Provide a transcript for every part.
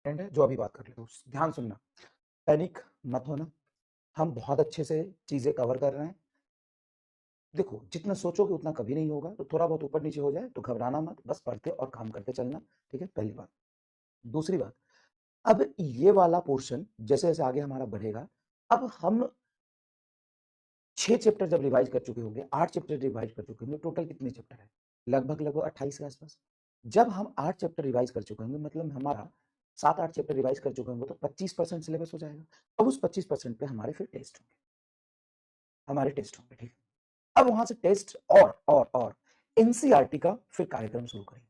है जो अभी बात कर रहे हो, ध्यान सुनना, पैनिक मत होना। हम बहुत अच्छे से चीजें कवर कर रहे हैं। देखो, जितना सोचोगे उतना कभी नहीं होगा, तो थोड़ा बहुत ऊपर नीचे हो जाए तो घबराना मत, बस पढ़ते और काम करते चलना। ठीक है, पहली बात। दूसरी बात, अब ये वाला पोर्शन जैसे जैसे आगे हमारा बढ़ेगा, अब हम 6 चैप्टर जब रिवाइज कर चुके होंगे, 8 चैप्टर रिवाइज कर चुके होंगे, टोटल कितने चैप्टर है? लगभग लगभग 28 के आसपास। जब हम 8 चैप्टर रिवाइज कर चुके होंगे, मतलब हमारा 7-8 चैप्टर रिवाइज कर चुके होंगे, तो 25% सिलेबस हो जाएगा। अब उस 25% पे हमारे फिर टेस्ट होंगे, हमारे टेस्ट होंगे। ठीक है, अब वहां से टेस्ट और एनसीईआरटी का फिर कार्यक्रम शुरू करेंगे।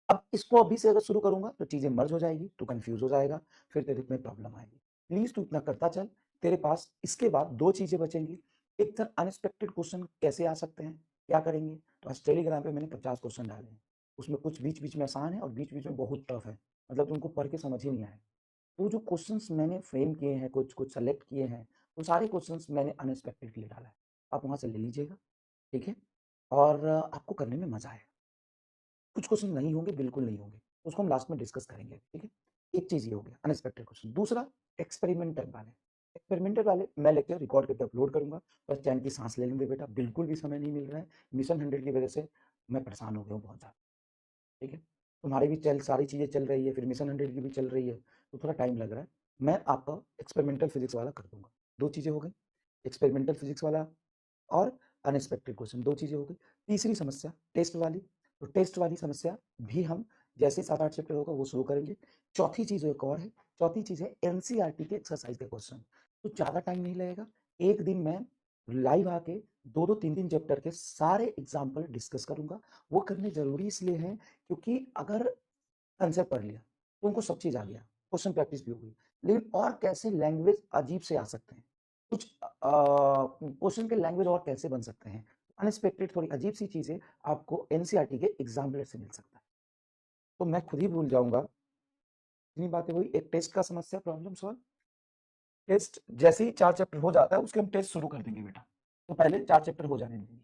अब इसको अभी से अगर शुरू करूंगा तो चीजें मर्ज हो जाएगी, तो कंफ्यूज हो जाएगा, फिर तेरे में प्रॉब्लम आएगी। प्लीज तू इतना करता चल। तेरे पास इसके बाद दो चीजें बचेंगी। एक तर अनएक्सपेक्टेड क्वेश्चन कैसे आ सकते हैं, क्या करेंगे? तो आज टेलीग्राम पे मैंने 50 क्वेश्चन डाले हैं। उसमें कुछ बीच बीच में आसान है और बीच बीच में बहुत टफ है, मतलब तुमको पढ़ के समझ ही नहीं आए। तो जो क्वेश्चंस मैंने फ्रेम किए हैं, कुछ कुछ सेलेक्ट किए हैं, वो सारे क्वेश्चंस मैंने अनएक्सपेक्टेड के लिए डाला है। आप वहां से ले लीजिएगा। ठीक है, और आपको करने में मजा आएगा। कुछ क्वेश्चन नहीं होंगे, बिल्कुल नहीं होंगे, तो उसको हम लास्ट में डिस्कस करेंगे। ठीक है, एक चीज ये हो गया अनएक्सपेक्टेड क्वेश्चन। दूसरा, एक्सपेरिमेंटल वाले मैं लेक्चर रिकॉर्ड करके अपलोड करूंगा। बस चैन की सांस ले लेंगे बेटा, बिल्कुल भी समय नहीं मिल रहा है। मिशन 100 की वजह से मैं परेशान हो गया हूँ बहुत ज़्यादा। ठीक है, तुम्हारी भी चल सारी चीज़ें चल रही है, फिर मिशन 100 की भी चल रही है, तो थोड़ा टाइम लग रहा है। मैं आपका एक्सपेरिमेंटल फिजिक्स वाला कर दूंगा। दो चीज़ें हो गई, एक्सपेरिमेंटल फिजिक्स वाला और अनएक्सपेक्टेड क्वेश्चन, दो चीज़ें हो गई। तीसरी समस्या टेस्ट वाली, तो टेस्ट वाली समस्या भी हम जैसे 7-8 चैप्टर होगा वो शुरू करेंगे। चौथी चीज़ एक और है, चौथी चीज़ है एनसीईआरटी के एक्सरसाइज के क्वेश्चन। तो ज़्यादा टाइम नहीं लगेगा, एक दिन मैं लाइव आके 2-2 3-3 चैप्टर के सारे एग्जाम्पल डिस्कस करूंगा। वो करने जरूरी इसलिए है क्योंकि अगर कंसेप्ट पढ़ लिया तो उनको सब चीज आ गया, क्वेश्चन प्रैक्टिस भी हो गई, लेकिन और कैसे लैंग्वेज अजीब से आ सकते हैं, कुछ क्वेश्चन के लैंग्वेज और कैसे बन सकते हैं, अनएक्सपेक्टेड थोड़ी अजीब सी चीजें आपको एनसीईआरटी के एग्जामिनर से मिल सकता है। तो मैं खुद ही भूल जाऊंगा। इतनी बातें हुई, एक टेस्ट का समस्या प्रॉब्लम सॉल्व। टेस्ट जैसे ही 4 चैप्टर हो जाता है उसके हम टेस्ट शुरू कर देंगे बेटा, तो पहले 4 चैप्टर हो जाने देंगे,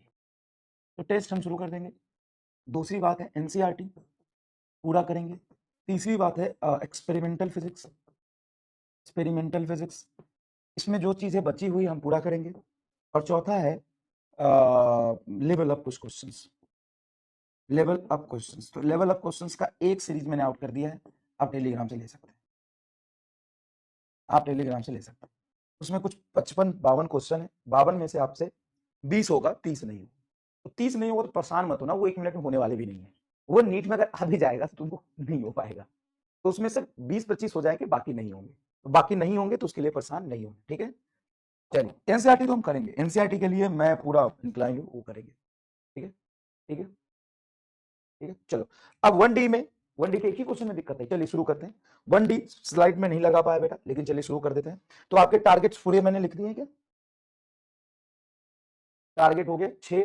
तो टेस्ट हम शुरू कर देंगे। दूसरी बात है एनसीईआरटी पूरा करेंगे। तीसरी बात है एक्सपेरिमेंटल फिजिक्स, इसमें जो चीजें बची हुई हम पूरा करेंगे। और चौथा है लेवल अप कुछ क्वेश्चंस, लेवल अप क्वेश्चंस। तो लेवल अप क्वेश्चंस का एक सीरीज मैंने आउट कर दिया है, आप टेलीग्राम से ले सकते हैं, आप टेलीग्राम से ले सकते हैं। उसमें कुछ 55-52 क्वेश्चन है, 52 में से आपसे 20 होगा, 30 नहीं होगा। तो 30 नहीं होगा तो परेशान मत होना, वो 1 मिनट में होने वाले भी नहीं है। वो नीट में अगर आ भी जाएगा तो तुमको नहीं हो पाएगा। तो उसमें से 20-25 हो जाएंगे, बाकी नहीं होंगे। तो बाकी नहीं होंगे तो उसके लिए परेशान नहीं होंगे। ठीक है, चलिए एनसीईआरटी तो हम करेंगे, एनसीईआरटी के लिए मैं पूरा इंक्लाइन हूँ, वो करेंगे। ठीक है, ठीक है, ठीक है, चलो। अब 1D में, 1D के एक ही क्वेश्चन में दिक्कत है, चलिए शुरू करते हैं। 1D स्लाइड में नहीं लगा पाया बेटा, लेकिन चलिए शुरू कर देते हैं। तो आपके टारगेट्स पूरे मैंने लिख दिए हैं क्या? टारगेट हो गए 6